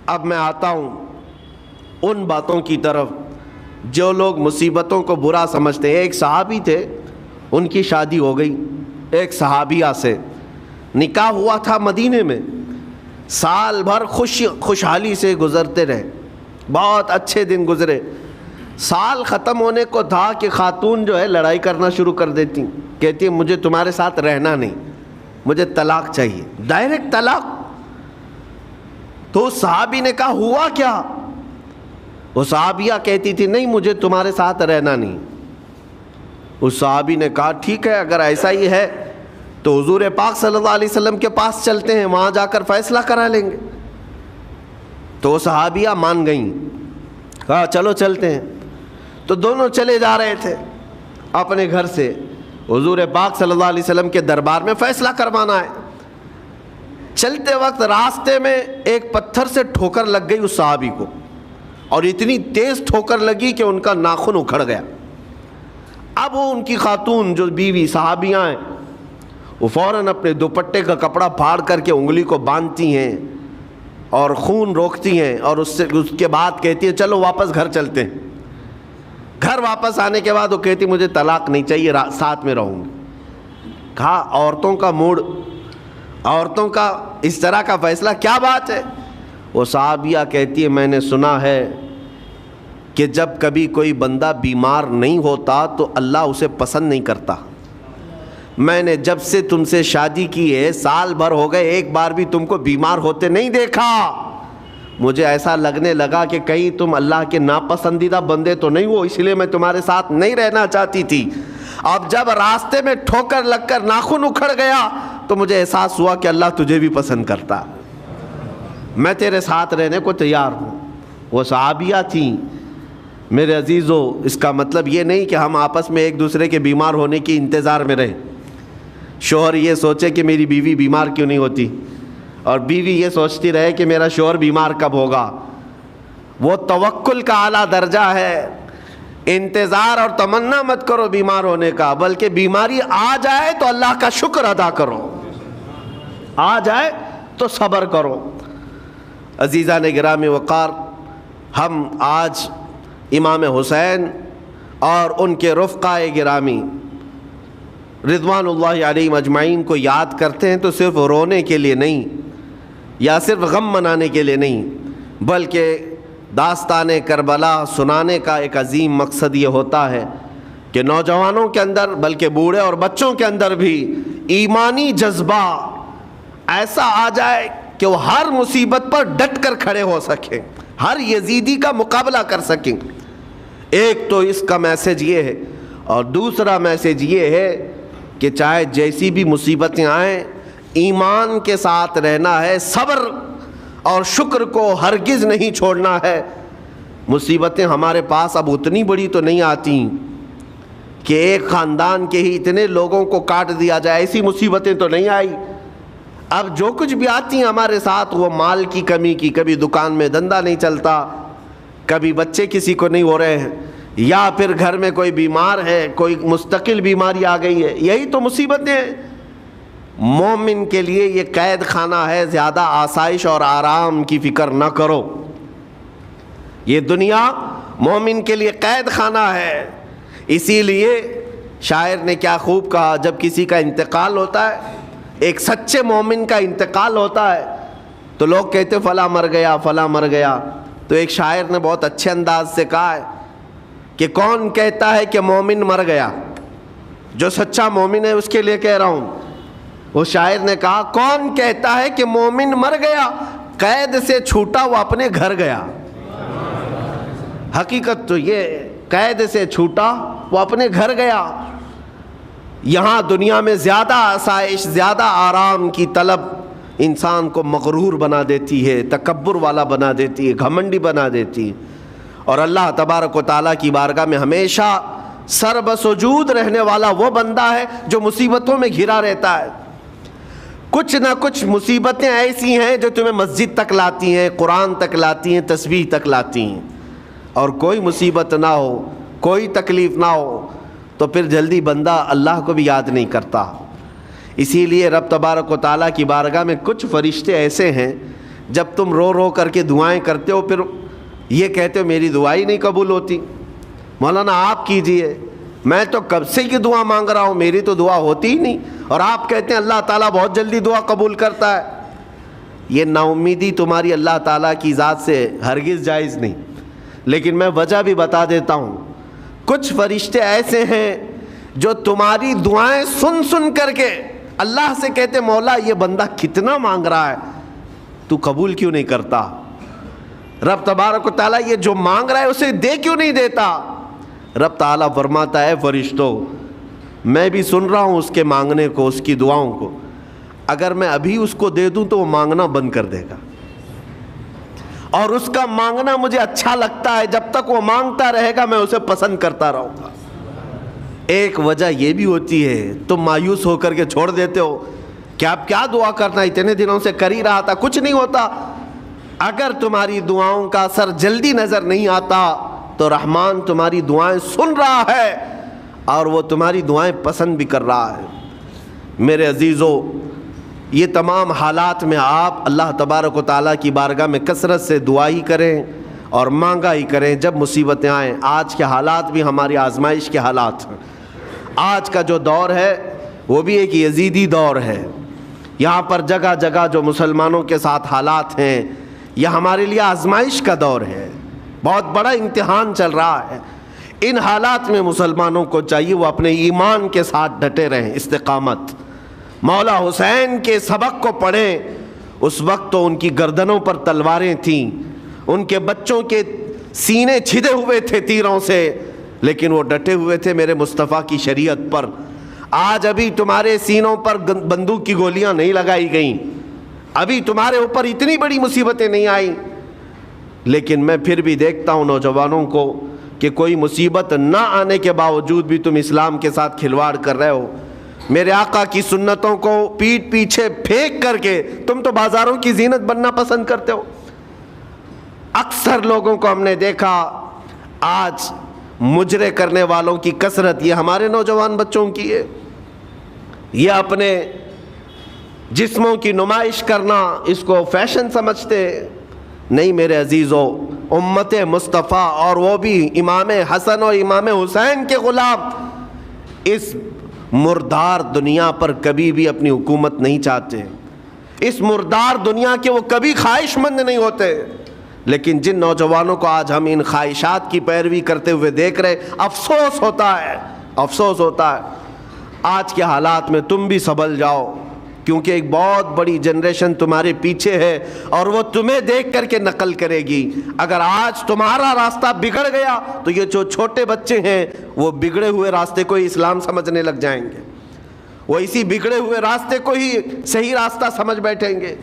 اب میں آتا ہوں ان باتوں کی طرف جو لوگ مصیبتوں کو برا سمجھتے ہیں۔ ایک صحابی تھے، ان کی شادی ہو گئی ایک صحابیہ سے، نکاح ہوا تھا مدینے میں، سال بھر خوشحالی سے گزرتے رہے، بہت اچھے دن گزرے۔ سال ختم ہونے کو تھا کہ خاتون جو ہے لڑائی کرنا شروع کر دیتی، کہتی مجھے تمہارے ساتھ رہنا نہیں، مجھے طلاق چاہیے، ڈائریکٹ طلاق۔ تو اس صحابی نے کہا ہوا کیا؟ وہ صحابیہ کہتی تھی نہیں مجھے تمہارے ساتھ رہنا نہیں۔ اس صحابی نے کہا ٹھیک ہے اگر ایسا ہی ہے تو حضور پاک صلی اللہ علیہ وسلم کے پاس چلتے ہیں، وہاں جا کر فیصلہ کرا لیں گے۔ تو وہ صحابیہ مان گئیں، کہا چلو چلتے ہیں۔ تو دونوں چلے جا رہے تھے اپنے گھر سے، حضور پاک صلی اللہ علیہ وسلم کے دربار میں فیصلہ کروانا ہے۔ چلتے وقت راستے میں ایک پتھر سے ٹھوکر لگ گئی اس صحابی کو، اور اتنی تیز ٹھوکر لگی کہ ان کا ناخن اکھڑ گیا۔ اب وہ ان کی خاتون جو بیوی صحابیاں ہیں وہ فوراً اپنے دوپٹے کا کپڑا پھاڑ کر کے انگلی کو باندھتی ہیں اور خون روکتی ہیں، اور اس کے بعد کہتی ہیں چلو واپس گھر چلتے ہیں۔ گھر واپس آنے کے بعد وہ کہتی مجھے طلاق نہیں چاہیے، ساتھ میں رہوں گی۔ کہا عورتوں کا موڈ، عورتوں کا اس طرح کا فیصلہ کیا بات ہے؟ وہ صحابیہ کہتی ہے میں نے سنا ہے کہ جب کبھی کوئی بندہ بیمار نہیں ہوتا تو اللہ اسے پسند نہیں کرتا۔ میں نے جب سے تم سے شادی کی ہے سال بھر ہو گئے، ایک بار بھی تم کو بیمار ہوتے نہیں دیکھا۔ مجھے ایسا لگنے لگا کہ کہیں تم اللہ کے ناپسندیدہ بندے تو نہیں ہو، اس لیے میں تمہارے ساتھ نہیں رہنا چاہتی تھی۔ اب جب راستے میں ٹھوکر لگ کر ناخن اکھڑ گیا تو مجھے احساس ہوا کہ اللہ تجھے بھی پسند کرتا، میں تیرے ساتھ رہنے کو تیار ہوں۔ وہ صحابیہ تھیں۔ میرے عزیزو، اس کا مطلب یہ نہیں کہ ہم آپس میں ایک دوسرے کے بیمار ہونے کی انتظار میں رہیں۔ شوہر یہ سوچے کہ میری بیوی بیمار کیوں نہیں ہوتی، اور بیوی یہ سوچتی رہے کہ میرا شوہر بیمار کب ہوگا۔ وہ توکل کا اعلیٰ درجہ ہے۔ انتظار اور تمنا مت کرو بیمار ہونے کا، بلکہ بیماری آ جائے تو اللہ کا شکر ادا کرو، آ جائے تو صبر کرو۔ عزیزان گرامی وقار، ہم آج امام حسین اور ان کے رفقائے گرامی رضوان اللہ علیہم اجمعین کو یاد کرتے ہیں تو صرف رونے کے لیے نہیں یا صرف غم منانے کے لیے نہیں، بلکہ داستان کربلا سنانے کا ایک عظیم مقصد یہ ہوتا ہے کہ نوجوانوں کے اندر بلکہ بوڑھے اور بچوں کے اندر بھی ایمانی جذبہ ایسا آ جائے کہ وہ ہر مصیبت پر ڈٹ کر کھڑے ہو سکیں، ہر یزیدی کا مقابلہ کر سکیں۔ ایک تو اس کا میسج یہ ہے، اور دوسرا میسج یہ ہے کہ چاہے جیسی بھی مصیبتیں آئیں ایمان کے ساتھ رہنا ہے، صبر اور شکر کو ہرگز نہیں چھوڑنا ہے۔ مصیبتیں ہمارے پاس اب اتنی بڑی تو نہیں آتی کہ ایک خاندان کے ہی اتنے لوگوں کو کاٹ دیا جائے، ایسی مصیبتیں تو نہیں آئی۔ اب جو کچھ بھی آتی ہیں ہمارے ساتھ وہ مال کی کمی کی، کبھی دکان میں دھندا نہیں چلتا، کبھی بچے کسی کو نہیں ہو رہے ہیں، یا پھر گھر میں کوئی بیمار ہے، کوئی مستقل بیماری آ گئی ہے، یہی تو مصیبتیں ہیں۔ مومن کے لیے یہ قید خانہ ہے، زیادہ آسائش اور آرام کی فکر نہ کرو۔ یہ دنیا مومن کے لیے قید خانہ ہے۔ اسی لیے شاعر نے کیا خوب کہا، جب کسی کا انتقال ہوتا ہے، ایک سچے مومن کا انتقال ہوتا ہے تو لوگ کہتے فلاں مر گیا، فلاں مر گیا، تو ایک شاعر نے بہت اچھے انداز سے کہا ہے کہ کون کہتا ہے کہ مومن مر گیا؟ جو سچا مومن ہے اس کے لیے کہہ رہا ہوں۔ وہ شاعر نے کہا کون کہتا ہے کہ مومن مر گیا؟ قید سے چھوٹا وہ اپنے گھر گیا۔ حقیقت تو یہ، قید سے چھوٹا وہ اپنے گھر گیا۔ یہاں دنیا میں زیادہ آسائش، زیادہ آرام کی طلب انسان کو مغرور بنا دیتی ہے، تکبر والا بنا دیتی ہے، گھمنڈی بنا دیتی ہے، اور اللہ تبارک و تعالیٰ کی بارگاہ میں ہمیشہ سر بسجود رہنے والا وہ بندہ ہے جو مصیبتوں میں گھرا رہتا ہے۔ کچھ نہ کچھ مصیبتیں ایسی ہیں جو تمہیں مسجد تک لاتی ہیں، قرآن تک لاتی ہیں، تسبیح تک لاتی ہیں، اور کوئی مصیبت نہ ہو، کوئی تکلیف نہ ہو تو پھر جلدی بندہ اللہ کو بھی یاد نہیں کرتا۔ اسی لیے رب تبارک و تعالیٰ کی بارگاہ میں کچھ فرشتے ایسے ہیں جب تم رو رو کر کے دعائیں کرتے ہو پھر یہ کہتے ہو میری دعا ہی نہیں قبول ہوتی. مولانا آپ کیجئے, میں تو کب سے کی دعا مانگ رہا ہوں, میری تو دعا ہوتی ہی نہیں, اور آپ کہتے ہیں اللہ تعالیٰ بہت جلدی دعا قبول کرتا ہے. یہ نا امیدی تمہاری اللہ تعالیٰ کی ذات سے ہرگز جائز نہیں. لیکن میں وجہ بھی بتا دیتا ہوں, کچھ فرشتے ایسے ہیں جو تمہاری دعائیں سن سن کر کے اللہ سے کہتے مولا یہ بندہ کتنا مانگ رہا ہے, تو قبول کیوں نہیں کرتا؟ رب تبارک و تعالیٰ یہ جو مانگ رہا ہے اسے دے کیوں نہیں دیتا؟ رب تعالیٰ فرماتا ہے فرشتوں میں بھی سن رہا ہوں اس کے مانگنے کو, اس کی دعاؤں کو, اگر میں ابھی اس کو دے دوں تو وہ مانگنا بند کر دے گا, اور اس کا مانگنا مجھے اچھا لگتا ہے, جب تک وہ مانگتا رہے گا میں اسے پسند کرتا رہوں گا. ایک وجہ یہ بھی ہوتی ہے تم مایوس ہو کر کے چھوڑ دیتے ہو کہ اب کیا دعا کرنا, اتنے دنوں سے کر ہی رہا تھا, کچھ نہیں ہوتا. اگر تمہاری دعاؤں کا اثر جلدی نظر نہیں آتا تو رحمان تمہاری دعائیں سن رہا ہے اور وہ تمہاری دعائیں پسند بھی کر رہا ہے. میرے عزیزو, یہ تمام حالات میں آپ اللہ تبارک و تعالیٰ کی بارگاہ میں کثرت سے دعا ہی کریں اور مانگا ہی کریں جب مصیبتیں آئیں. آج کے حالات بھی ہماری آزمائش کے حالات ہیں. آج کا جو دور ہے وہ بھی ایک یزیدی دور ہے. یہاں پر جگہ جگہ جو مسلمانوں کے ساتھ حالات ہیں یہ ہمارے لیے آزمائش کا دور ہے, بہت بڑا امتحان چل رہا ہے. ان حالات میں مسلمانوں کو چاہیے وہ اپنے ایمان کے ساتھ ڈٹے رہیں, استقامت. مولا حسین کے سبق کو پڑھیں, اس وقت تو ان کی گردنوں پر تلواریں تھیں, ان کے بچوں کے سینے چھدے ہوئے تھے تیروں سے, لیکن وہ ڈٹے ہوئے تھے میرے مصطفیٰ کی شریعت پر. آج ابھی تمہارے سینوں پر بندوق کی گولیاں نہیں لگائی گئیں, ابھی تمہارے اوپر اتنی بڑی مصیبتیں نہیں آئیں, لیکن میں پھر بھی دیکھتا ہوں نوجوانوں کو کہ کوئی مصیبت نہ آنے کے باوجود بھی تم اسلام کے ساتھ کھلواڑ کر رہے ہو. میرے آقا کی سنتوں کو پیٹ پیچھے پھینک کر کے تم تو بازاروں کی زینت بننا پسند کرتے ہو. اکثر لوگوں کو ہم نے دیکھا آج مجرے کرنے والوں کی کثرت یہ ہمارے نوجوان بچوں کی ہے. یہ اپنے جسموں کی نمائش کرنا اس کو فیشن سمجھتے نہیں. میرے عزیزو, امت مصطفیٰ اور وہ بھی امام حسن اور امام حسین کے غلام اس مردار دنیا پر کبھی بھی اپنی حکومت نہیں چاہتے. اس مردار دنیا کے وہ کبھی خواہش مند نہیں ہوتے. لیکن جن نوجوانوں کو آج ہم ان خواہشات کی پیروی کرتے ہوئے دیکھ رہے, افسوس ہوتا ہے, افسوس ہوتا ہے. آج کے حالات میں تم بھی سنبھل جاؤ, کیونکہ ایک بہت بڑی جنریشن تمہارے پیچھے ہے اور وہ تمہیں دیکھ کر کے نقل کرے گی. اگر آج تمہارا راستہ بگڑ گیا تو یہ جو چھوٹے بچے ہیں وہ بگڑے ہوئے راستے کو ہی اسلام سمجھنے لگ جائیں گے, وہ اسی بگڑے ہوئے راستے کو ہی صحیح راستہ سمجھ بیٹھیں گے.